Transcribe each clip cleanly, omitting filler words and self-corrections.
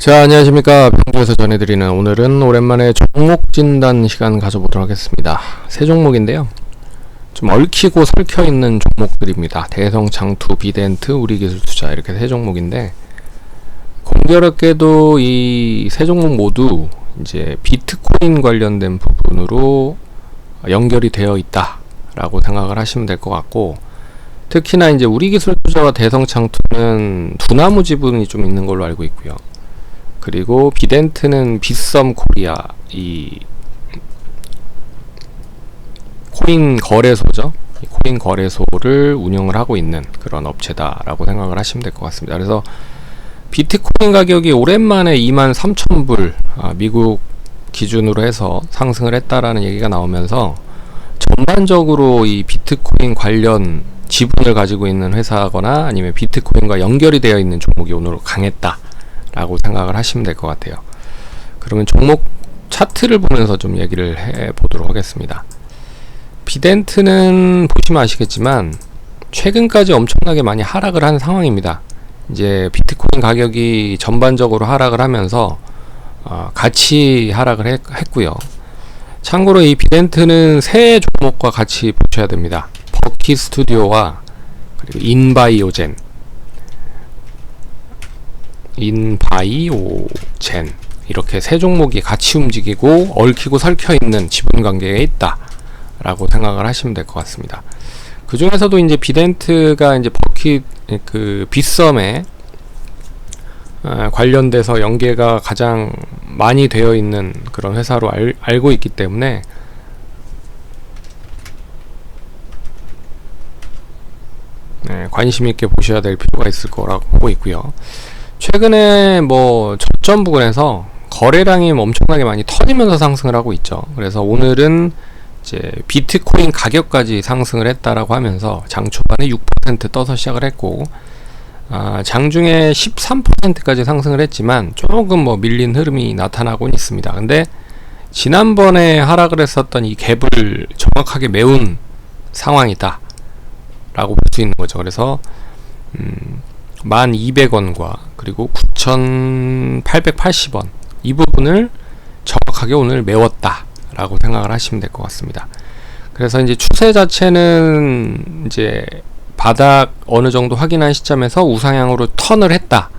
자, 안녕하십니까. 평소에서 전해드리는 오늘은 오랜만에 종목 진단 시간 가져보도록 하겠습니다. 세 종목인데요. 좀 얽히고 설켜있는 종목들입니다. 대성, 장투, 비덴트, 우리기술투자 이렇게 세 종목인데 공교롭게도 이 세 종목 모두 이제 비트코인 관련된 부분으로 연결이 되어 있다라고 생각을 하시면 될 것 같고, 특히나 이제 우리기술투자와 대성, 장투는 두나무 지분이 좀 있는 걸로 알고 있고요. 그리고 비덴트는 빗썸 코리아, 이 코인 거래소죠. 이 코인 거래소를 운영을 하고 있는 그런 업체다라고 생각을 하시면 될 것 같습니다. 그래서 비트코인 가격이 오랜만에 23,000불 미국 기준으로 해서 상승을 했다라는 얘기가 나오면서 전반적으로 이 비트코인 관련 지분을 가지고 있는 회사거나 아니면 비트코인과 연결이 되어 있는 종목이 오늘 강했다 라고 생각을 하시면 될 것 같아요. 그러면 종목 차트를 보면서 좀 얘기를 해 보도록 하겠습니다. 비덴트는 보시면 아시겠지만 최근까지 엄청나게 많이 하락을 한 상황입니다. 이제 비트코인 가격이 전반적으로 하락을 하면서 같이 하락을 했고요. 참고로 이 비덴트는 세 종목과 같이 보셔야 됩니다. 버킷 스튜디오와 그리고 인바이오젠 이렇게 세 종목이 같이 움직이고 얽히고 설켜 있는 지분 관계에 있다 라고 생각을 하시면 될 것 같습니다. 그 중에서도 이제 비덴트가 이제 버킷 그 빗썸에 관련돼서 연계가 가장 많이 되어 있는 그런 회사로 알고 있기 때문에 관심 있게 보셔야 될 필요가 있을 거라고 보고 있고요. 최근에 뭐 저점 부근에서 거래량이 엄청나게 많이 터지면서 상승을 하고 있죠. 그래서 오늘은 이제 비트코인 가격까지 상승을 했다라고 하면서 장 초반에 6% 떠서 시작을 했고, 장중에 13%까지 상승을 했지만 조금 뭐 밀린 흐름이 나타나곤 있습니다. 근데 지난번에 하락을 했었던 이 갭을 정확하게 메운 상황이다 라고 볼 수 있는 거죠. 그래서 1200원과 그리고 9880원 이 부분을 정확하게 오늘 메웠다 라고 생각을 하시면 될 것 같습니다. 그래서 이제 추세 자체는 이제 바닥 어느 정도 확인한 시점에서 우상향으로 턴을 했다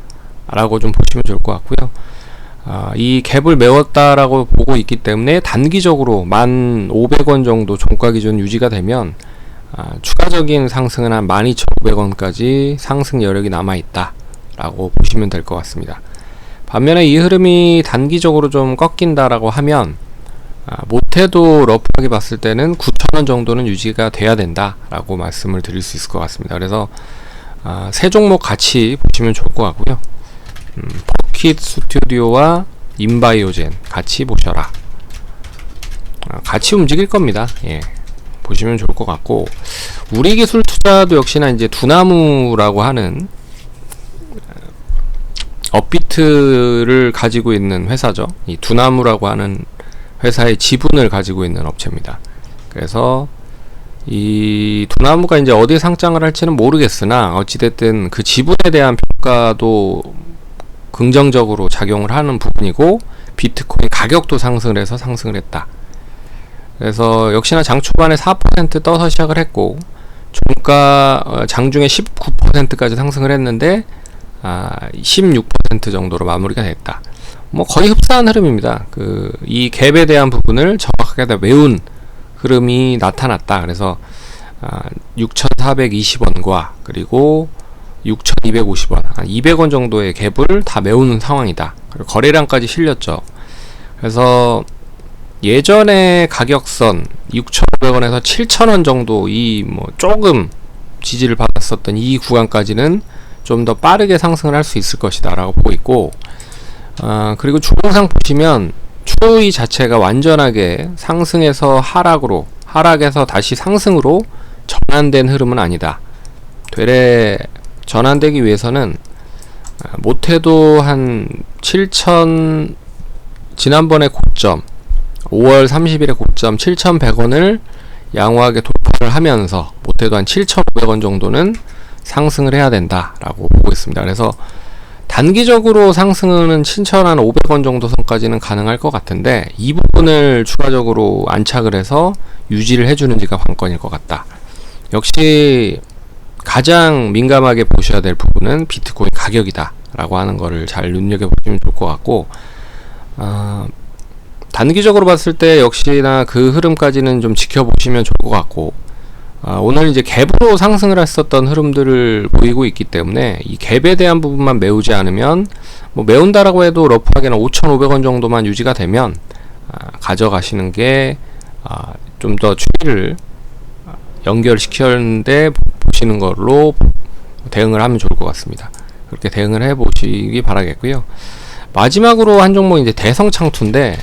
라고 좀 보시면 좋을 것 같고요. 이 갭을 메웠다라고 보고 있기 때문에 단기적으로 1500원 정도 종가 기준 유지가 되면 추가적인 상승은 한 12,500원까지 상승 여력이 남아있다 라고 보시면 될 것 같습니다. 반면에 이 흐름이 단기적으로 좀 꺾인다 라고 하면 못해도 러프하게 봤을 때는 9,000원 정도는 유지가 돼야 된다 라고 말씀을 드릴 수 있을 것 같습니다. 그래서 세 종목 같이 보시면 좋을 것 같고요. 버킷 스튜디오와 인바이오젠 같이 보셔라. 같이 움직일 겁니다. 예. 보시면 좋을 것 같고, 우리기술투자도 역시나 이제 두나무라고 하는 업비트를 가지고 있는 회사죠. 이 두나무라고 하는 회사의 지분을 가지고 있는 업체입니다. 그래서 이 두나무가 이제 어디에 상장을 할지는 모르겠으나 어찌됐든 그 지분에 대한 평가도 긍정적으로 작용을 하는 부분이고, 비트코인 가격도 상승을 해서 상승을 했다. 그래서 역시나 장 초반에 4% 떠서 시작을 했고, 종가 장중에 19%까지 상승을 했는데 16% 정도로 마무리가 됐다. 뭐 거의 흡사한 흐름입니다. 이 갭에 대한 부분을 정확하게 다 메운 흐름이 나타났다. 그래서 6,420원과 그리고 6,250원, 한 200원 정도의 갭을 다 메우는 상황이다. 그리고 거래량까지 실렸죠. 그래서 예전에 가격선 6,500원에서 7,000원 정도 이 뭐 조금 지지를 받았었던 이 구간까지는 좀 더 빠르게 상승을 할 수 있을 것이다 라고 보고 있고, 그리고 주봉상 보시면 추이 자체가 완전하게 상승에서 하락으로, 하락에서 다시 상승으로 전환된 흐름은 아니다. 되레 전환되기 위해서는 못해도 한 7,000, 지난번에 고점 5월 30일에 고점 7,100원을 양호하게 돌파를 하면서 못해도 한 7,500원 정도는 상승을 해야 된다라고 보고 있습니다. 그래서 단기적으로 상승은 7,500원 정도 선까지는 가능할 것 같은데, 이 부분을 추가적으로 안착을 해서 유지를 해주는지가 관건일 것 같다. 역시 가장 민감하게 보셔야 될 부분은 비트코인 가격이다 라고 하는 거를 잘 눈여겨보시면 좋을 것 같고, 단기적으로 봤을 때 역시나 그 흐름까지는 좀 지켜보시면 좋을 것 같고, 오늘 이제 갭으로 상승을 했었던 흐름들을 보이고 있기 때문에 이 갭에 대한 부분만 메우지 않으면, 뭐 메운다라고 해도 러프하게는 5,500원 정도만 유지가 되면 가져가시는 게 좀 더 추이를 연결시키는데 보시는 걸로 대응을 하면 좋을 것 같습니다. 그렇게 대응을 해 보시기 바라겠고요. 마지막으로 한 종목 이제 대성창투인데,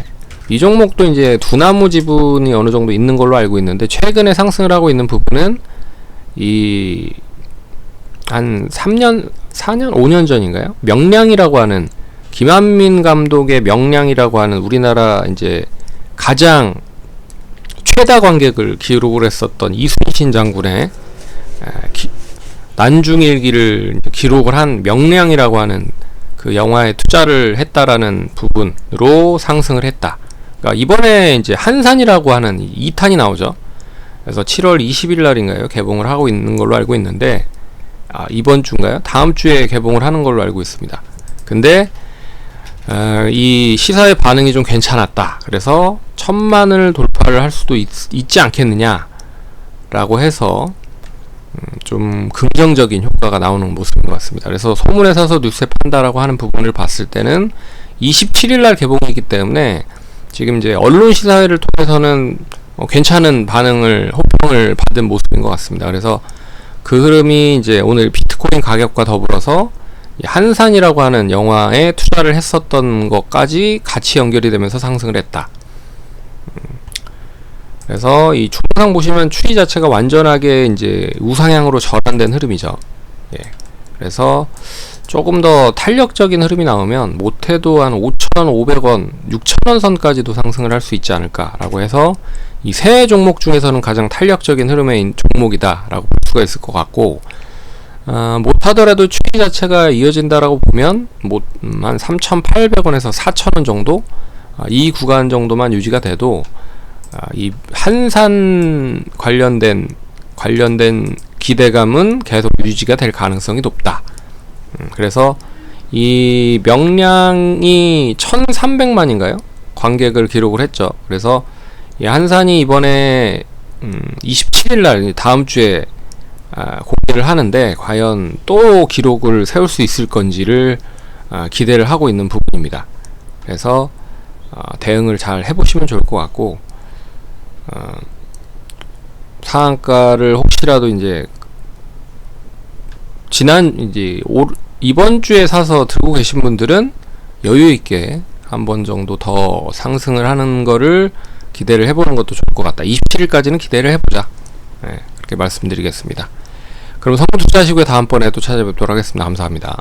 이 종목도 이제 두나무 지분이 어느 정도 있는 걸로 알고 있는데, 최근에 상승을 하고 있는 부분은 이 한 3년, 4년, 5년 전인가요? 명량이라고 하는, 김한민 감독의 명량이라고 하는 우리나라 이제 가장 최다 관객을 기록을 했었던 이순신 장군의 난중일기를 기록을 한 명량이라고 하는 그 영화에 투자를 했다라는 부분으로 상승을 했다. 그러니까 이번에 이제 한산이라고 하는 2탄이 나오죠. 그래서 7월 20일 날인가요? 개봉을 하고 있는 걸로 알고 있는데, 이번 주인가요? 다음 주에 개봉을 하는 걸로 알고 있습니다. 근데 이 시사의 반응이 좀 괜찮았다. 그래서 1,000만을 돌파를 할 수도 있지 않겠느냐 라고 해서 좀 긍정적인 효과가 나오는 모습인 것 같습니다. 그래서 소문에 사서 뉴스에 판다라고 하는 부분을 봤을 때는 27일 날 개봉이기 때문에 지금 이제 언론 시사회를 통해서는 괜찮은 반응을, 호평을 받은 모습인 것 같습니다. 그래서 그 흐름이 이제 오늘 비트코인 가격과 더불어서 한산이라고 하는 영화에 투자를 했었던 것까지 같이 연결이 되면서 상승을 했다. 그래서 이 총상 보시면 추이 자체가 완전하게 이제 우상향으로 전환된 흐름이죠. 예. 그래서 조금 더 탄력적인 흐름이 나오면 못해도 한 5,500원, 6,000원 선까지도 상승을 할 수 있지 않을까라고 해서 이 세 종목 중에서는 가장 탄력적인 흐름의 종목이다라고 볼 수가 있을 것 같고, 못하더라도 추이 자체가 이어진다라고 보면 한 3,800원에서 4,000원 정도, 이 구간 정도만 유지가 돼도 이 한산 관련된 기대감은 계속 유지가 될 가능성이 높다. 그래서 이 명량이 1,300만인가요? 관객을 기록을 했죠. 그래서 이 한산이 이번에 27일날 다음 주에 공개를 하는데 과연 또 기록을 세울 수 있을 건지를 기대를 하고 있는 부분입니다. 그래서 대응을 잘 해보시면 좋을 것 같고, 상한가를 혹시라도 이제 이번 주에 사서 들고 계신 분들은 여유 있게 한 번 정도 더 상승을 하는 거를 기대를 해보는 것도 좋을 것 같다. 27일까지는 기대를 해보자. 네, 그렇게 말씀드리겠습니다. 그럼 성공 투자하시고요. 다음번에 또 찾아뵙도록 하겠습니다. 감사합니다.